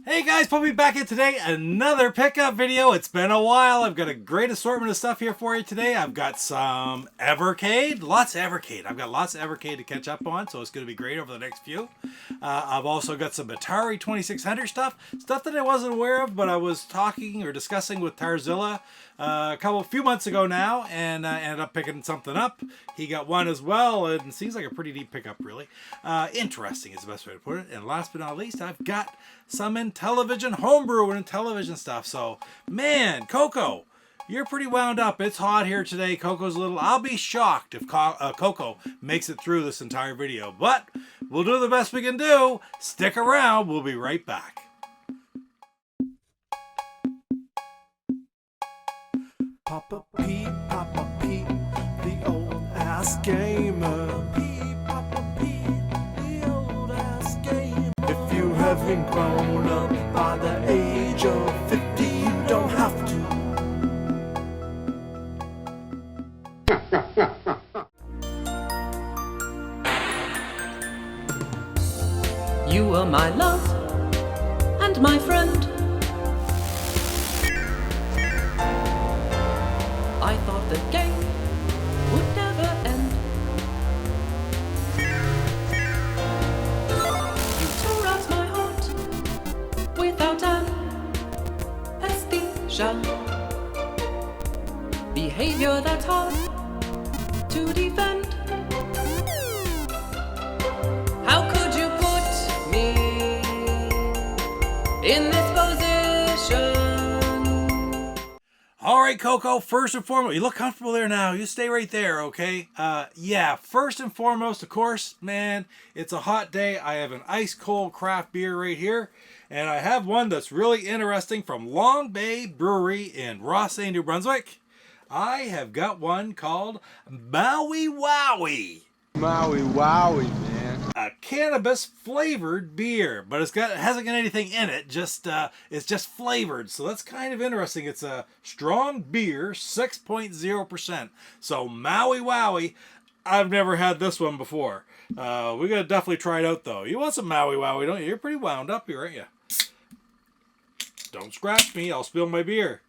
Hey guys, put me back in today. Another pickup video. It's been a while. I've got a great assortment of stuff here for you today. I've got some Evercade. Lots of Evercade. I've got lots of Evercade to catch up on, so it's going to be great over the next few. I've also got some Atari 2600 stuff that I wasn't aware of, but I was talking or discussing with Tarzilla a few months ago now, and I ended up picking something up. He got one as well, and it seems like a pretty neat pickup, really. Interesting is the best way to put it. And last but not least, I've got some Intellivision Homebrew and Intellivision stuff. So, man, Coco, you're pretty wound up. It's hot here today. Coco's a little... I'll be shocked if Coco makes it through this entire video. But we'll do the best we can do. Stick around. We'll be right back. Papa Pete, the old ass gamer. Papa Pete, the old ass gamer. If you haven't grown up by the age of 50, you don't have to. You were my love and my friend. I thought the game would never end. You tore out my heart without anesthesia. Behavior that's hard to defend. How could you put me in this position? All right, Coco, first and foremost, you look comfortable there now. You stay right there, okay? Yeah, first and foremost, of course, man, it's a hot day. I have an ice cold craft beer right here, and I have one that's really interesting from Long Bay Brewery in Rothsay, New Brunswick. I have got one called Maui Wowie. Maui Wowie, man. A cannabis flavored beer, but it hasn't got anything in it. It's just flavored, so that's kind of interesting. It's a strong beer, 6.0%. So Maui Wowie, I've never had this one before. We gotta definitely try it out though. You want some Maui Wowie, don't you? You're pretty wound up here, aren't you? Don't scratch me, I'll spill my beer.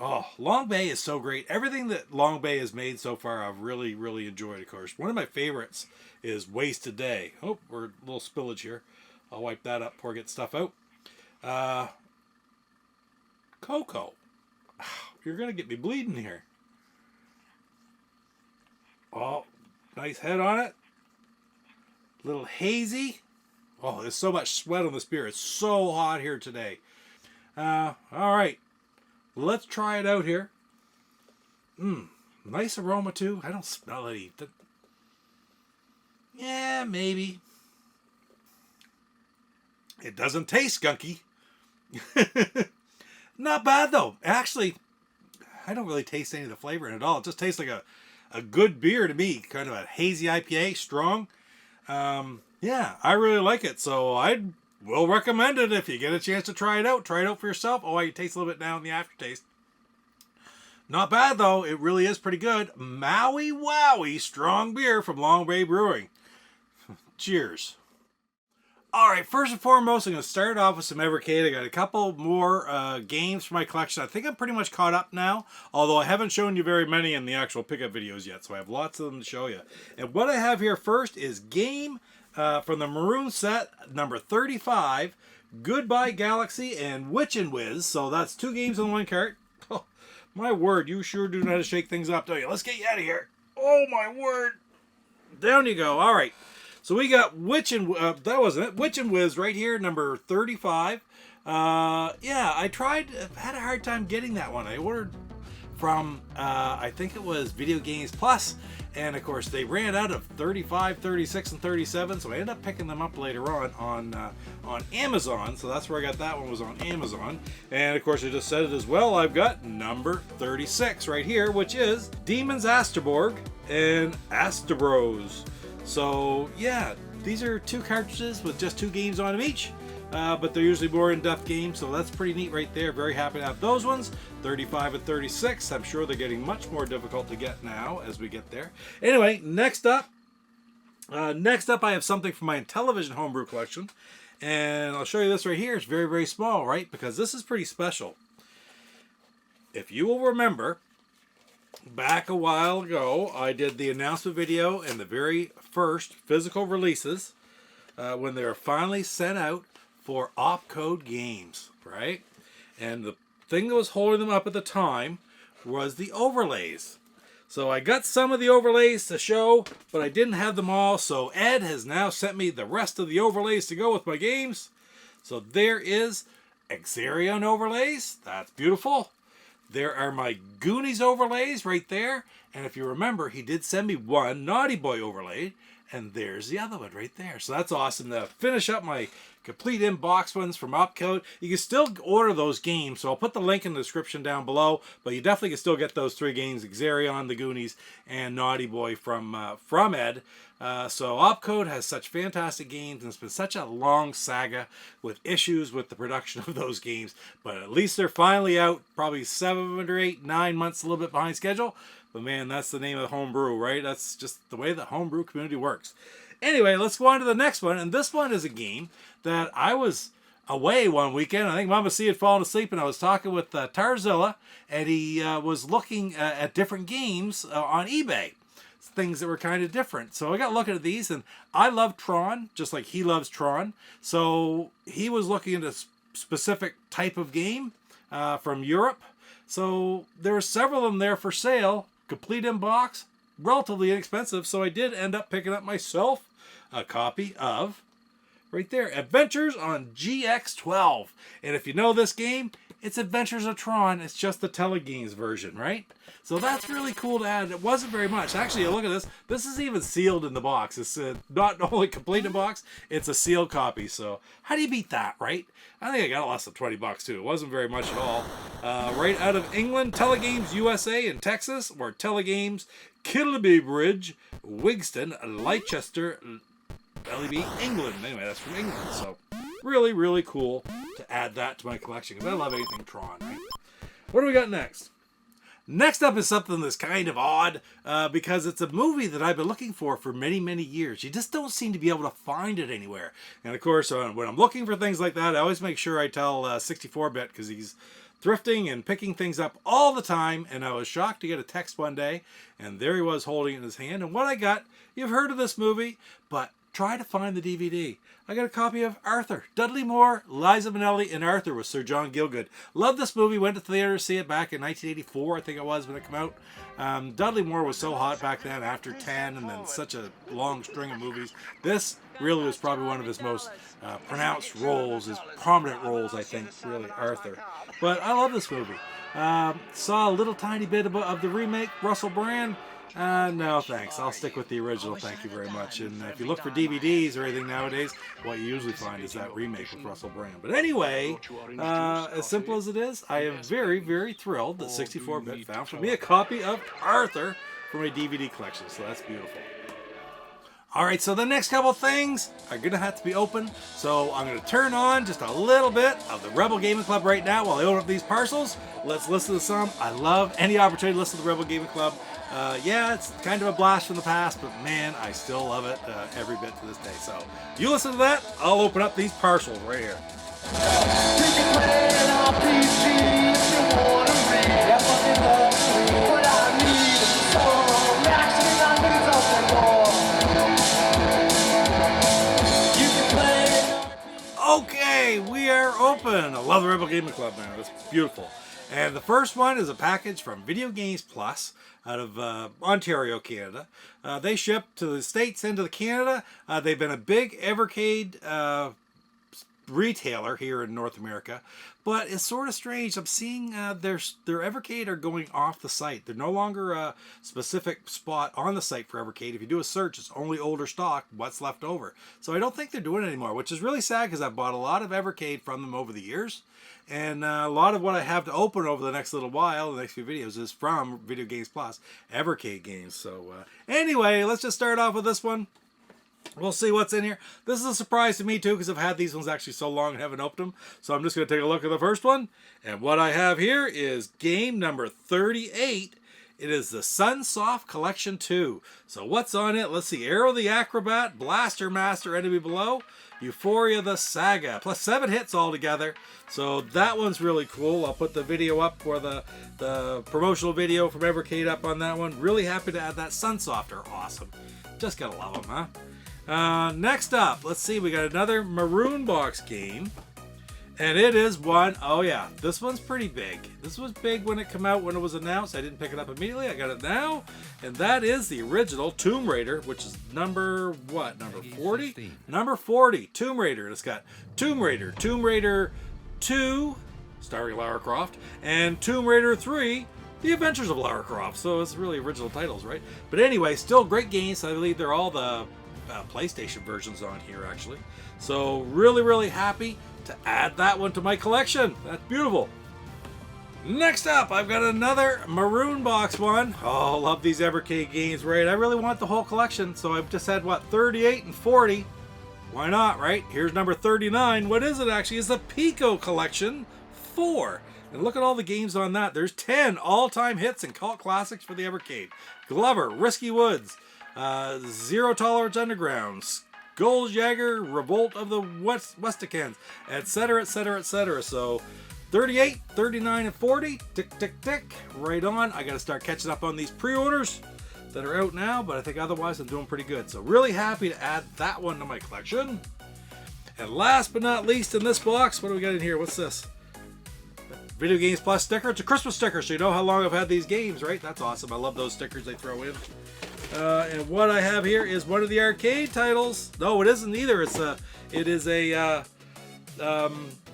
Oh, Long Bay is so great. Everything that Long Bay has made so far, I've really, really enjoyed, of course. One of my favorites is Wasted Day. Oh, we're a little spillage here. I'll wipe that up before I get stuff out. Coco. You're going to get me bleeding here. Oh, nice head on it. A little hazy. Oh, there's so much sweat on this beer. It's so hot here today. All right. Let's try it out here. Nice aroma too. I don't smell it either. Yeah, maybe. It doesn't taste skunky. Not bad though. Actually, I don't really taste any of the flavor in it at all. It just tastes like a good beer to me. Kind of a hazy IPA, strong. Yeah, I really like it. So I'd will recommend it if you get a chance to try it out. Try it out for yourself. Oh, you taste a little bit now in the aftertaste. Not bad, though. It really is pretty good. Maui Wowie strong beer from Long Bay Brewing. Cheers. All right, first and foremost, I'm going to start off with some Evercade. I got a couple more games for my collection. I think I'm pretty much caught up now, although I haven't shown you very many in the actual pickup videos yet, so I have lots of them to show you. And what I have here first is game from the Maroon set, number 35, Goodbye Galaxy and Witch and Whiz. So that's two games on one cart. Oh, my word, you sure do know how to shake things up, don't you? Let's get you out of here. Oh, my word. Down you go. All right. So we got Witch and that wasn't it. Witch and Whiz right here, number 35. Yeah, I had a hard time getting that one. I ordered from I think it was Video Games Plus, and of course they ran out of 35, 36, and 37, so I ended up picking them up later on Amazon. So that's where I got that one, was on Amazon. And of course I just said it as well, I've got number 36 right here, which is Demons Asterborg and Asterbros. So yeah, these are two cartridges with just two games on them each. But they're usually more in-depth games, so that's pretty neat right there. Very happy to have those ones. 35 and 36. I'm sure they're getting much more difficult to get now as we get there. Anyway, next up I have something from my Intellivision Homebrew collection. And I'll show you this right here. It's very, very small, right? Because this is pretty special. If you will remember, back a while ago, I did the announcement video and the very first physical releases when they were finally sent out for opcode games, right? And the thing that was holding them up at the time was the overlays. So I got some of the overlays to show, but I didn't have them all. So Ed has now sent me the rest of the overlays to go with my games. So there is Exarion overlays. That's beautiful. There are my Goonies overlays right there. And if you remember, he did send me one Naughty Boy overlay. And there's the other one right there. So that's awesome. To finish up my complete in-box ones from Opcode, you can still order those games. So I'll put the link in the description down below. But you definitely can still get those 3 games, Exarion, the Goonies, and Naughty Boy from Ed. So Opcode has such fantastic games, and it's been such a long saga with issues with the production of those games. But at least they're finally out, probably 7 or 8, 9 months, a little bit behind schedule. But man, that's the name of the homebrew, right? That's just the way the homebrew community works. Anyway, let's go on to the next one. And this one is a game that I was away one weekend. I think Mama C had fallen asleep, and I was talking with Tarzilla, and he was looking at different games on eBay. Things that were kind of different. So I got looking at these, and I love Tron, just like he loves Tron. So he was looking at a specific type of game from Europe. So there were several of them there for sale, complete in box, relatively inexpensive. So I did end up picking up myself a copy of, right there, Adventures on GX12. And if you know this game, it's Adventures of Tron. It's just the Telegames version, right? So that's really cool to add. It wasn't very much. Actually, look at this. This is even sealed in the box. It's not only complete in box, it's a sealed copy. So how do you beat that, right? I think I got it less than $20 too. It wasn't very much at all. Right out of England, Telegames USA in Texas, or Telegames, Kilby Bridge, Wigston, Leicester, LEB, England. Anyway, that's from England. So really, really cool to add that to my collection, because I love anything Tron, right? What do we got next? Next up is something that's kind of odd because it's a movie that I've been looking for many, many years. You just don't seem to be able to find it anywhere. And of course, when I'm looking for things like that, I always make sure I tell 64-bit, because he's thrifting and picking things up all the time. And I was shocked to get a text one day, and there he was holding it in his hand. And what I got, you've heard of this movie, but try to find the DVD. I got a copy of Arthur. Dudley Moore, Liza Minnelli, and Arthur with Sir John Gielgud. Loved this movie. Went to the theater to see it back in 1984, I think it was, when it came out. Dudley Moore was so hot back then, after 10, and then such a long string of movies. This really was probably one of his most pronounced roles, his prominent roles, I think, really, Arthur. But I love this movie. Saw a little tiny bit of the remake, Russell Brand. No, thanks. I'll stick with the original. Thank you very much. And if you look for DVDs or anything nowadays, what you usually find is that remake with Russell Brand. But anyway, as simple as it is, I am very, very thrilled that 64-bit found for me a copy of Arthur for my DVD collection. So that's beautiful. All right, so the next couple things are going to have to be open. So I'm going to turn on just a little bit of the Rebel Gaming Club right now while I open up these parcels. Let's listen to some. I love any opportunity to listen to the Rebel Gaming Club. Yeah, it's kind of a blast from the past, but man, I still love it every bit to this day. So you listen to that, I'll open up these parcels right here. Okay, we are open. I love the Rebel Gaming Club, man. That's beautiful. And the first one is a package from Video Games Plus out of Ontario, Canada. They ship to the States and to Canada. They've been a big Evercade retailer here in North America. But it's sort of strange. I'm seeing their Evercade are going off the site. They're no longer a specific spot on the site for Evercade. If you do a search, it's only older stock, what's left over. So I don't think they're doing it anymore, which is really sad because I've bought a lot of Evercade from them over the years. And a lot of what I have to open over the next little while, the next few videos, is from Video Games Plus, Evercade games. So anyway, let's just start off with this one. We'll see what's in here. This is a surprise to me too, because I've had these ones actually so long and haven't opened them. So I'm just going to take a look at the first one. And what I have here is game number 38 It is the Sunsoft Collection 2. So what's on it? Let's see. Arrow the Acrobat, Blaster Master, Enemy Below, Euphoria the Saga, plus 7 hits altogether. So that one's really cool. I'll put the video up for the promotional video from Evercade up on that one. Really happy to add that. Sunsoft are awesome. Just gotta love them, huh? Next up, let's see. We got another Maroon Box game. And it is one, oh yeah, this one's pretty big. This was big when it came out, when it was announced. I didn't pick it up immediately. I got it now. And that is the original Tomb Raider, which is number, what, number 40? Number 40, Tomb Raider. And it's got Tomb Raider 2, starring Lara Croft, and Tomb Raider 3, The Adventures of Lara Croft. So it's really original titles, right? But anyway, still great games. I believe they're all the PlayStation versions on here, actually. So really, really happy to add that one to my collection. That's beautiful. Next up, I've got another Maroon Box one. Oh, love these Evercade games, right? I really want the whole collection, so I've just had, what, 38 and 40. Why not, right? Here's number 39. What is it, actually? It's the Pico Collection 4. And look at all the games on that. There's 10 all-time hits and cult classics for the Evercade. Glover, Risky Woods, Zero Tolerance Underground, Goldjagger, Revolt of the Westicans, etc., etc., etc. So 38, 39, and 40. Tick, tick, tick. Right on. I got to start catching up on these pre-orders that are out now, but I think otherwise I'm doing pretty good. So really happy to add that one to my collection. And last but not least in this box, what do we got in here? What's this? Video Games Plus sticker. It's a Christmas sticker, so you know how long I've had these games, right? That's awesome. I love those stickers they throw in. And what I have here is one of the arcade titles. No, it isn't either. It is a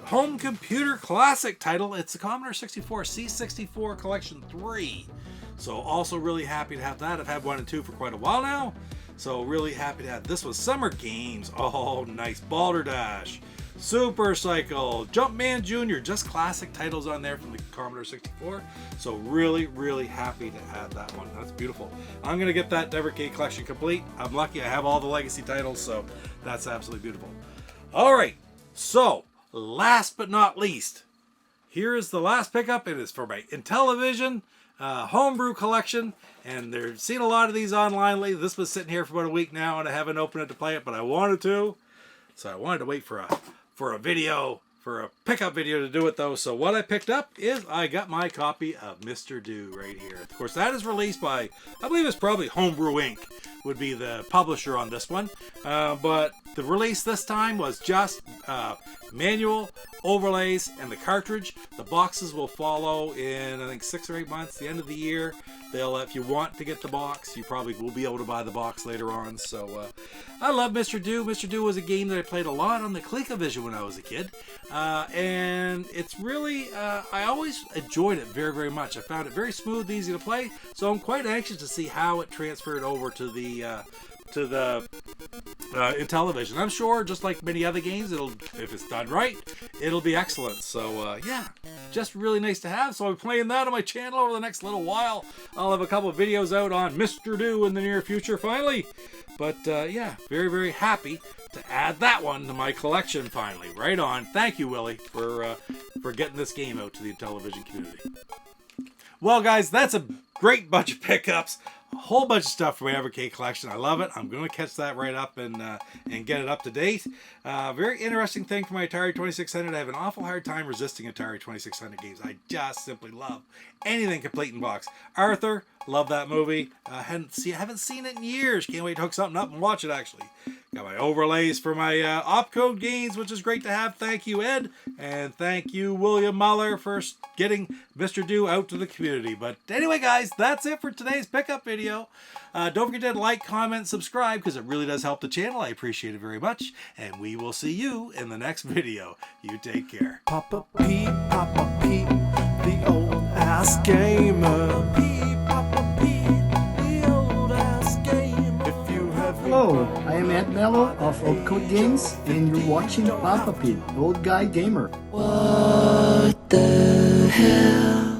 home computer classic title. It's the Commodore 64 C64 Collection 3. So also really happy to have that. I've had 1 and 2 for quite a while now. So really happy to have this one. Summer Games. Oh, nice. Balderdash, Super Cycle, Jumpman Jr. Just classic titles on there from the Commodore 64. So really, really happy to add that one. That's beautiful. I'm going to get that Evercade collection complete. I'm lucky I have all the legacy titles, so that's absolutely beautiful. All right, so last but not least, here is the last pickup. It is for my Intellivision Homebrew collection, and they're seeing a lot of these online lately. This was sitting here for about a week now, and I haven't opened it to play it, but I wanted to. So I wanted to wait for a video, for a pickup video to do it though. So what I picked up is I got my copy of Mr. Do right here. Of course, that is released by, I believe it's probably Homebrew Inc. would be the publisher on this one. But the release this time was just manual, overlays, and the cartridge. The boxes will follow in, I think, 6 or 8 months, the end of the year. They'll, if you want to get the box, you probably will be able to buy the box later on. So I love Mr. Do. Mr. Do was a game that I played a lot on the ColecoVision when I was a kid. And it's really, I always enjoyed it very, very much. I found it very smooth, easy to play. So I'm quite anxious to see how it transferred over to the Intellivision. I'm sure, just like many other games, if it's done right, it'll be excellent. So yeah, just really nice to have. So I'm playing that on my channel over the next little while. I'll have a couple of videos out on Mr. Do in the near future finally. But yeah, very, very happy to add that one to my collection finally. Right on. Thank you, Willie, for getting this game out to the Intellivision community. Well, guys, that's a great bunch of pickups. A whole bunch of stuff from my Evercade collection. I love it. I'm going to catch that right up and get it up to date. Very interesting thing for my Atari 2600. I have an awful hard time resisting Atari 2600 games. I just simply love anything complete in box. Arthur, love that movie. Haven't seen it in years. Can't wait to hook something up and watch it, actually. Got my overlays for my opcode games, which is great to have. Thank you, Ed. And thank you, William Muller, for getting Mr. Do out to the community. But anyway, guys, that's it for today's pickup video. Don't forget to like, comment, subscribe, because it really does help the channel. I appreciate it very much. And we will see you in the next video. You take care. Papa P, the old ass gamer. P, Papa P, the old ass gamer. If you have Hello, I am Ed Mello of Evercade Games, and you're watching Papa Pete, Old Guy Gamer. What the hell?